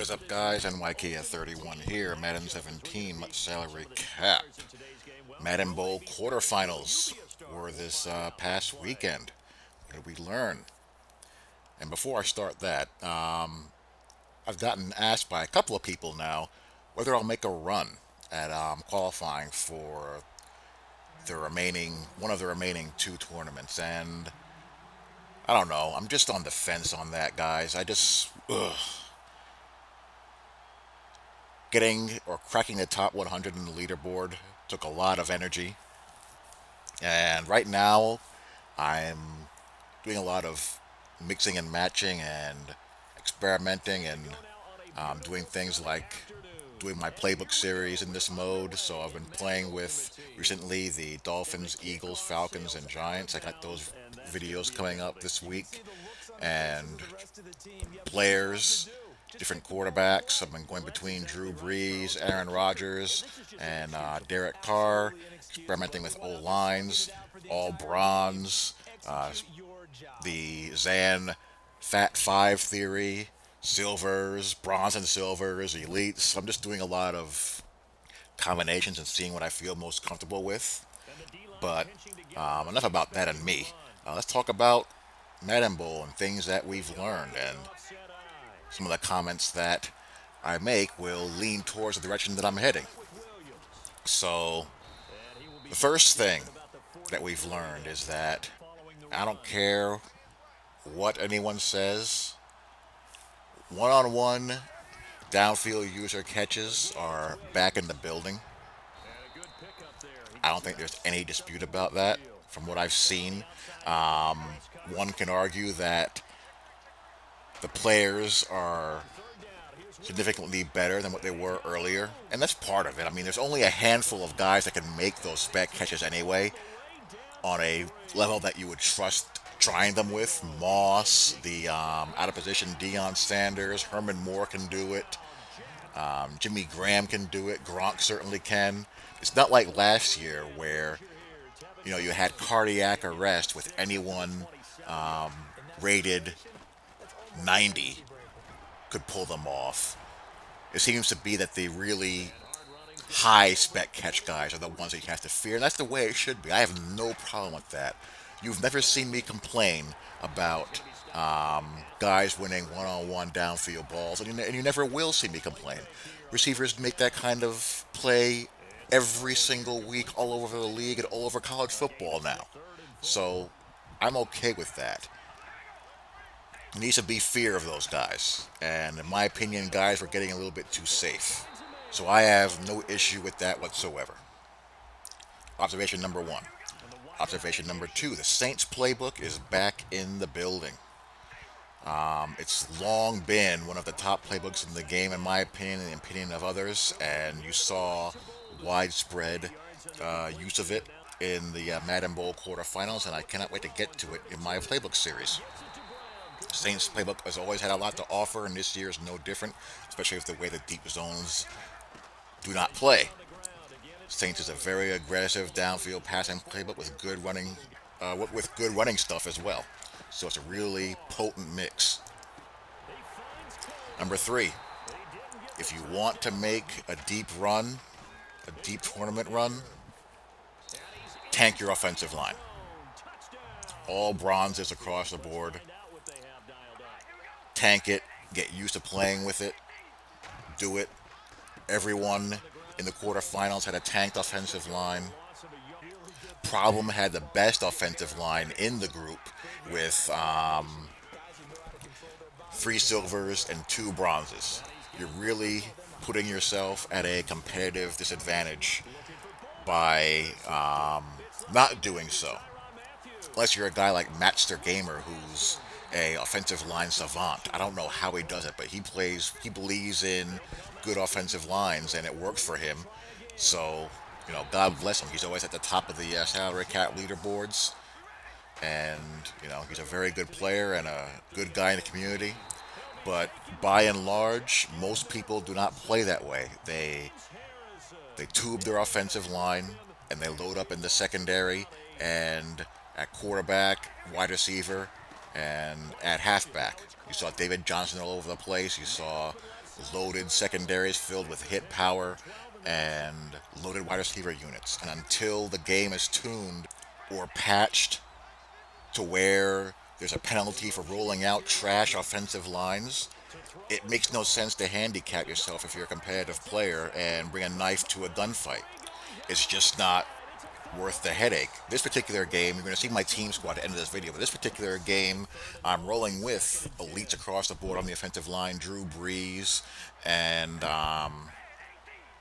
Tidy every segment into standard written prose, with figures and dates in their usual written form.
What is up, guys? NYK at 31 here. Madden 17 salary cap. Madden Bowl quarterfinals were this past weekend. What did we learn? And before I start that, I've gotten asked by a couple of people now whether I'll make a run at qualifying for the remaining one of the remaining two tournaments, and I don't know. I'm just on the fence on that, guys. Getting or cracking the top 100 in the leaderboard took a lot of energy. And right now, I'm doing a lot of mixing and matching and experimenting and doing things like doing my playbook series in this mode. So I've been playing with recently the Dolphins, Eagles, Falcons, and Giants. I got those videos coming up this week. And players, different quarterbacks. I've been going between Drew Brees, Aaron Rodgers, and Derek Carr, experimenting with O lines, all bronze, uh, the Zan Fat Five theory, silvers, bronze and silvers, elites. I'm just doing a lot of combinations and seeing what I feel most comfortable with. But enough about that and me. Let's talk about Madden Bowl and things that we've learned. And some of the comments that I make will lean towards the direction that I'm heading. So, the first thing that we've learned is that I don't care what anyone says, one on one downfield user catches are back in the building. I don't think there's any dispute about that from what I've seen. Um, One can argue that the players are significantly better than what they were earlier, and that's part of it. I mean, there's only a handful of guys that can make those spec catches anyway on a level that you would trust trying them with. Moss, the out of position Deion Sanders, Herman Moore can do it. Jimmy Graham can do it. Gronk certainly can. It's not like last year where you had cardiac arrest with anyone rated 90 could pull them off. It seems to be that the really high spec catch guys are the ones that you have to fear, and that's the way it should be. I have no problem with that. You've never seen me complain about guys winning one-on-one downfield balls, and you never will see me complain. Receivers make that kind of play every single week all over the league and all over college football now. So I'm okay with that. There needs to be fear of those guys. And in my opinion, guys were getting a little bit too safe. So I have no issue with that whatsoever. Observation number one. Observation number two, the Saints playbook is back in the building. It's long been one of the top playbooks in the game, in my opinion, and the opinion of others, and you saw widespread use of it in the Madden Bowl quarterfinals, and I cannot wait to get to it in my playbook series. Saints playbook has always had a lot to offer, and this year is no different, especially with the way the deep zones do not play. Saints is a very aggressive downfield passing playbook with good running, with good running stuff as well. So it's a really potent mix. Number three, if you want to make a deep run, a deep tournament run, tank your offensive line. All bronzes across the board. Tank it. Get used to playing with it. Do it. Everyone in the quarterfinals had a tanked offensive line. Problem had the best offensive line in the group with three silvers and two bronzes. You're really putting yourself at a competitive disadvantage by not doing so. Unless you're a guy like Matster Gamer, who's a offensive line savant. I don't know how he does it, but he believes in good offensive lines, and it works for him. So, God bless him. He's always at the top of the salary cap leaderboards, and he's a very good player and a good guy in the community. But by and large, most people do not play that way. They tube their offensive line and they load up in the secondary and at quarterback, wide receiver, and at halfback. You saw David Johnson all over the place. You saw loaded secondaries filled with hit power and loaded wide receiver units. And until the game is tuned or patched to where there's a penalty for rolling out trash offensive lines, it makes no sense to handicap yourself if you're a competitive player and bring a knife to a gunfight. It's just not worth the headache. This particular game, you're going to see my team squad at the end of this video, but this particular game, I'm rolling with elites across the board on the offensive line, Drew Brees and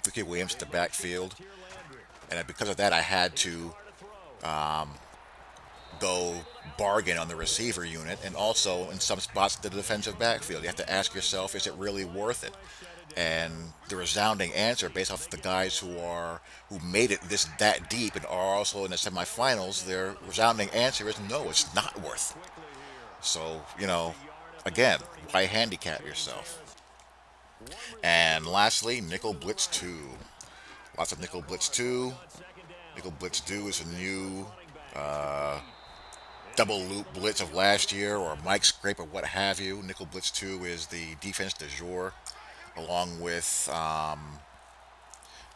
Ricky Williams at the backfield. And because of that, I had to go bargain on the receiver unit and also in some spots the defensive backfield. You have to ask yourself, is it really worth it? And the resounding answer, based off the guys who made it this that deep and are also in the semifinals, their resounding answer is no, it's not worth it. So again, why handicap yourself? And lastly, Nickel Blitz 2. Lots of Nickel Blitz 2. Nickel Blitz 2 is a new double loop blitz of last year, or Mike Scrape, or what have you. Nickel Blitz 2 is the defense du jour, along with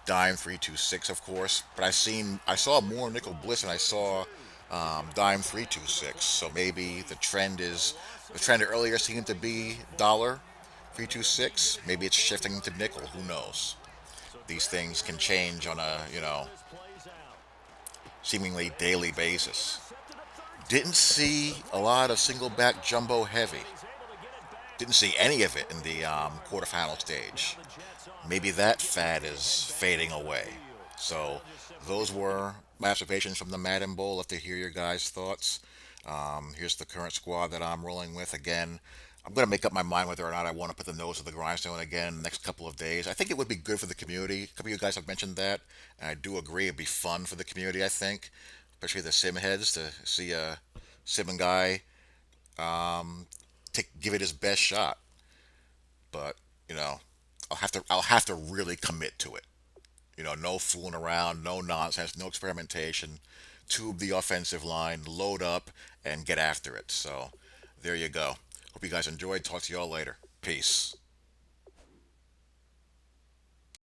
Dime 326, of course. But I saw more Nickel Blitz than I saw Dime 326. So maybe the trend earlier seemed to be dollar 326. Maybe it's shifting to nickel. Who knows? These things can change on a seemingly daily basis. Didn't see a lot of single back jumbo heavy. Didn't see any of it in the quarterfinal stage. Maybe that fad is fading away. So those were my observations from the Madden Bowl. Love to hear your guys' thoughts. Here's the current squad that I'm rolling with. Again, I'm going to make up my mind whether or not I want to put the nose to the grindstone again the next couple of days. I think it would be good for the community. A couple of you guys have mentioned that, and I do agree it'd be fun for the community, I think, especially the sim heads, to see a sim guy give it his best shot. But you know, I'll have to really commit to it. No fooling around, no nonsense, no experimentation. Tube the offensive line, load up, and get after it. So there you go. Hope you guys enjoyed. Talk to y'all later. Peace.